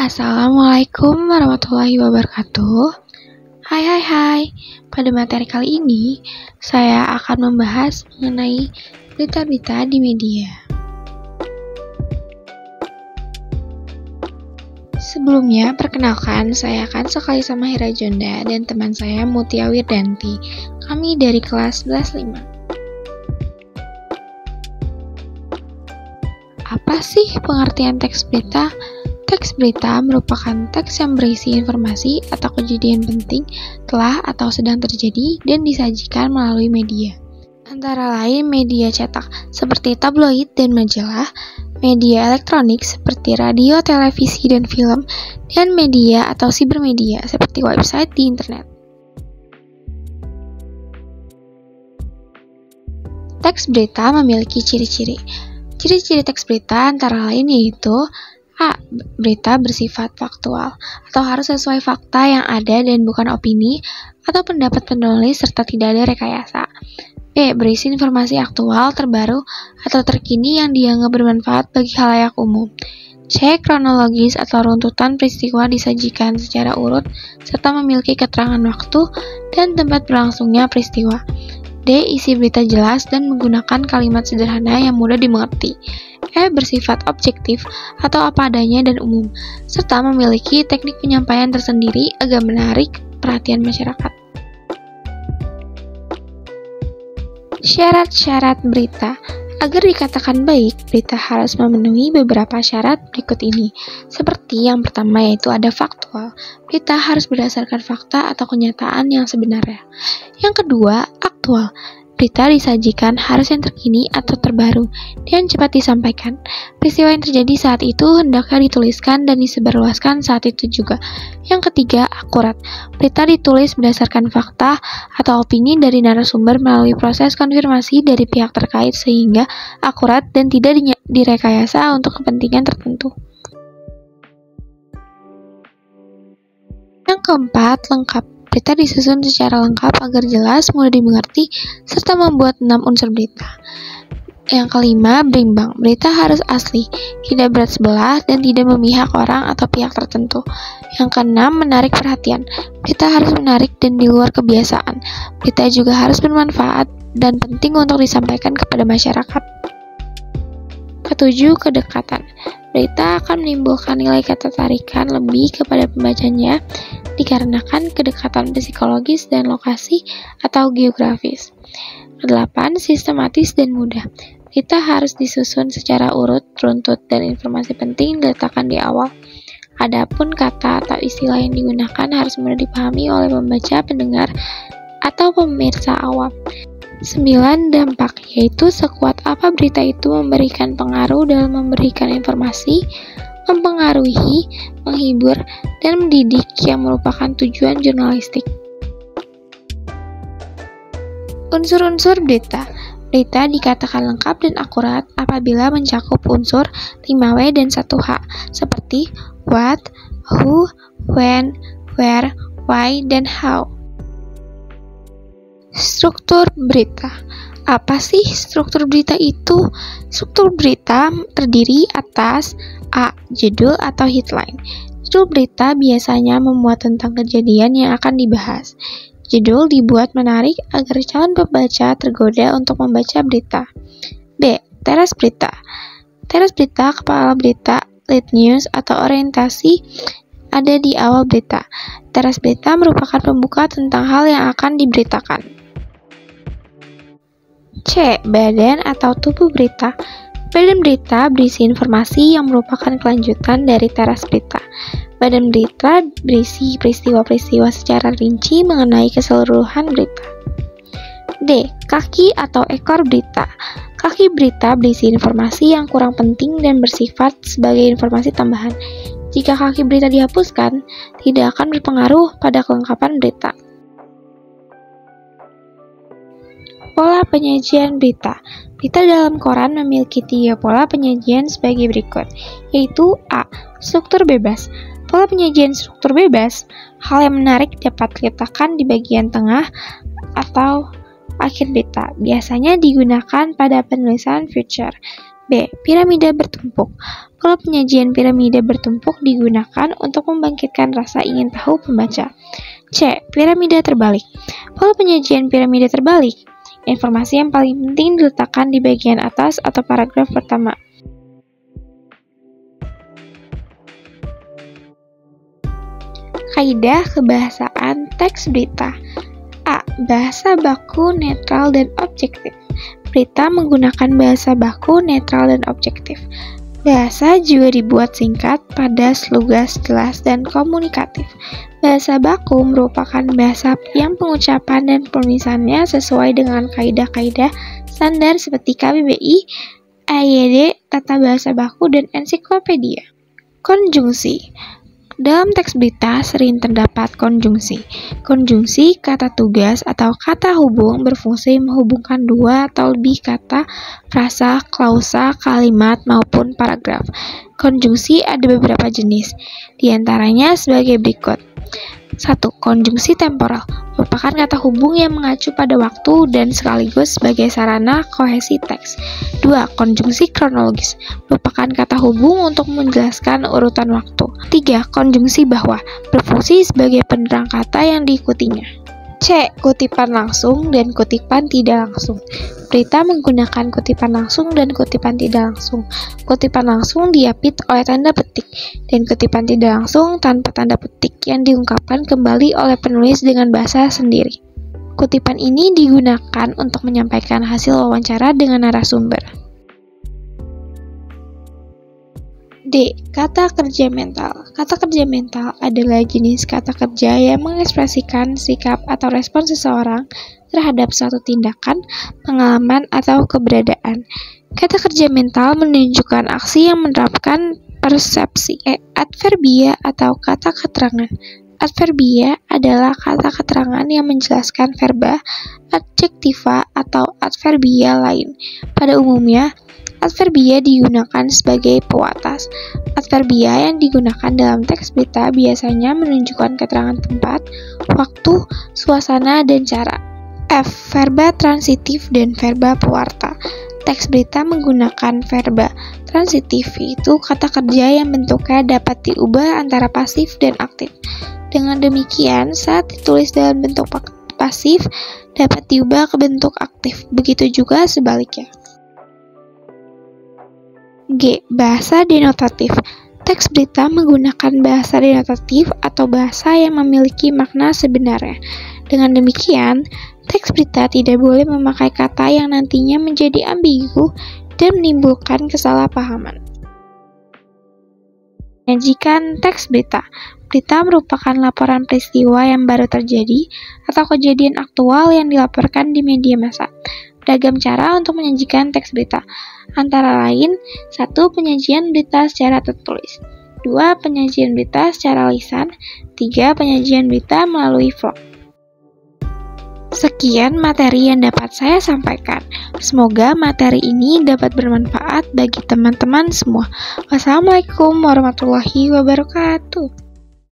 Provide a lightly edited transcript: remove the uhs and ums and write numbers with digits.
Assalamualaikum warahmatullahi wabarakatuh. Hai. Pada materi kali ini, saya akan membahas mengenai berita-berita di media. Sebelumnya, perkenalkan, saya akan sekali sama Hira Jonda dan teman saya Mutia Wirdanti. Kami dari kelas 11-5. Apa sih pengertian teks berita? Teks berita merupakan teks yang berisi informasi atau kejadian penting telah atau sedang terjadi dan disajikan melalui media. Antara lain media cetak seperti tabloid dan majalah, media elektronik seperti radio, televisi, dan film, dan media atau sibermedia seperti website di internet. Teks berita memiliki ciri-ciri. Ciri-ciri teks berita antara lain yaitu A. Berita bersifat faktual atau harus sesuai fakta yang ada dan bukan opini atau pendapat penulis serta tidak ada rekayasa. B. Berisi informasi aktual, terbaru, atau terkini yang dianggap bermanfaat bagi khalayak umum. C. Kronologis atau runtutan peristiwa disajikan secara urut serta memiliki keterangan waktu dan tempat berlangsungnya peristiwa. D. Isi berita jelas dan menggunakan kalimat sederhana yang mudah dimengerti. E. Bersifat objektif atau apa adanya dan umum, serta memiliki teknik penyampaian tersendiri agar menarik perhatian masyarakat. Syarat-syarat berita. Agar dikatakan baik, berita harus memenuhi beberapa syarat berikut ini. Seperti yang pertama yaitu ada faktual. Berita harus berdasarkan fakta atau kenyataan yang sebenarnya. Yang kedua, aktual. Berita disajikan harus yang terkini atau terbaru dan cepat disampaikan. Peristiwa yang terjadi saat itu hendaknya dituliskan dan disebarluaskan saat itu juga. Yang ketiga, akurat. Berita ditulis berdasarkan fakta atau opini dari narasumber melalui proses konfirmasi dari pihak terkait sehingga akurat dan tidak direkayasa untuk kepentingan tertentu. Yang keempat, lengkap. Berita disusun secara lengkap agar jelas, mudah dimengerti, serta membuat 6 unsur berita. Yang kelima, berimbang. Berita harus asli, tidak berat sebelah, dan tidak memihak orang atau pihak tertentu. Yang keenam, menarik perhatian. Berita harus menarik dan di luar kebiasaan. Berita juga harus bermanfaat dan penting untuk disampaikan kepada masyarakat. Ketujuh, kedekatan. Berita akan menimbulkan nilai ketertarikan lebih kepada pembacanya dikarenakan kedekatan psikologis dan lokasi atau geografis. Kedelapan, sistematis dan mudah. Berita harus disusun secara urut, runtut, dan informasi penting diletakkan di awal. Adapun kata atau istilah yang digunakan harus mudah dipahami oleh pembaca, pendengar, atau pemirsa awam. 9. Dampak, yaitu sekuat apa berita itu memberikan pengaruh dalam memberikan informasi, mempengaruhi, menghibur, dan mendidik yang merupakan tujuan jurnalistik. Unsur-unsur berita. Berita dikatakan lengkap dan akurat apabila mencakup unsur 5W dan 1H, seperti what, who, when, where, why, dan how. Struktur berita. Apa sih struktur berita itu? Struktur berita terdiri atas A. Judul atau headline. Judul berita biasanya memuat tentang kejadian yang akan dibahas. Judul dibuat menarik agar calon pembaca tergoda untuk membaca berita. B. Teras berita. Teras berita, kepala berita, lead news, atau orientasi ada di awal berita. Teras berita merupakan pembuka tentang hal yang akan diberitakan. C. Badan atau tubuh berita. Badan berita berisi informasi yang merupakan kelanjutan dari teras berita. Badan berita berisi peristiwa-peristiwa secara rinci mengenai keseluruhan berita. D. Kaki atau ekor berita. Kaki berita berisi informasi yang kurang penting dan bersifat sebagai informasi tambahan. Jika kaki berita dihapuskan, tidak akan berpengaruh pada kelengkapan berita. Pola penyajian berita. Berita dalam koran memiliki 3 pola penyajian sebagai berikut, yaitu A. Struktur bebas. Pola penyajian struktur bebas, hal yang menarik dapat diletakkan di bagian tengah atau akhir berita, biasanya digunakan pada penulisan future. B. Piramida bertumpuk. Kalau penyajian piramida bertumpuk digunakan untuk membangkitkan rasa ingin tahu pembaca. C. Piramida terbalik. Kalau penyajian piramida terbalik, informasi yang paling penting diletakkan di bagian atas atau paragraf pertama. Kaidah kebahasaan teks berita. A. Bahasa baku netral dan objektif. Berita menggunakan bahasa baku netral dan objektif. Bahasa juga dibuat singkat, padas, lugas, jelas, dan komunikatif. Bahasa baku merupakan bahasa yang pengucapan dan penulisannya sesuai dengan kaidah-kaidah standar seperti KBBI, AYD, Tata Bahasa Baku, dan Ensiklopedia. Konjungsi. Dalam teks berita sering terdapat konjungsi. Konjungsi kata tugas atau kata hubung berfungsi menghubungkan dua atau lebih kata, frasa, klausa, kalimat, maupun paragraf. Konjungsi ada beberapa jenis, diantaranya sebagai berikut. 1. Konjungsi temporal merupakan kata hubung yang mengacu pada waktu dan sekaligus sebagai sarana kohesi teks. 2. Konjungsi kronologis merupakan kata hubung untuk menjelaskan urutan waktu. 3. Konjungsi bahwa berfungsi sebagai penerang kata yang diikutinya. C. Kutipan langsung dan kutipan tidak langsung. Berita menggunakan kutipan langsung dan kutipan tidak langsung. Kutipan langsung diapit oleh tanda petik, dan kutipan tidak langsung tanpa tanda petik yang diungkapkan kembali oleh penulis dengan bahasa sendiri. Kutipan ini digunakan untuk menyampaikan hasil wawancara dengan narasumber. D. Kata kerja mental. Kata kerja mental adalah jenis kata kerja yang mengekspresikan sikap atau respon seseorang terhadap suatu tindakan, pengalaman, atau keberadaan. Kata kerja mental menunjukkan aksi yang menerapkan persepsi. Adverbia atau kata keterangan. Adverbia adalah kata keterangan yang menjelaskan verba, adjektiva, atau adverbia lain. Pada umumnya, adverbia digunakan sebagai pewatas. Adverbia yang digunakan dalam teks berita biasanya menunjukkan keterangan tempat, waktu, suasana, dan cara. F. Verba transitif dan verba pewarta. Teks berita menggunakan verba transitif, yaitu kata kerja yang bentuknya dapat diubah antara pasif dan aktif. Dengan demikian, saat ditulis dalam bentuk pasif, dapat diubah ke bentuk aktif. Begitu juga sebaliknya. G. Bahasa denotatif. Teks berita menggunakan bahasa denotatif atau bahasa yang memiliki makna sebenarnya. Dengan demikian, teks berita tidak boleh memakai kata yang nantinya menjadi ambigu dan menimbulkan kesalahpahaman. Menyajikan teks berita. Berita merupakan laporan peristiwa yang baru terjadi atau kejadian aktual yang dilaporkan di media massa. Beragam cara untuk menyajikan teks berita, antara lain 1. Penyajian berita secara tertulis, 2. Penyajian berita secara lisan, 3. Penyajian berita melalui vlog. Sekian materi yang dapat saya sampaikan. Semoga materi ini dapat bermanfaat bagi teman-teman semua. Wassalamualaikum warahmatullahi wabarakatuh.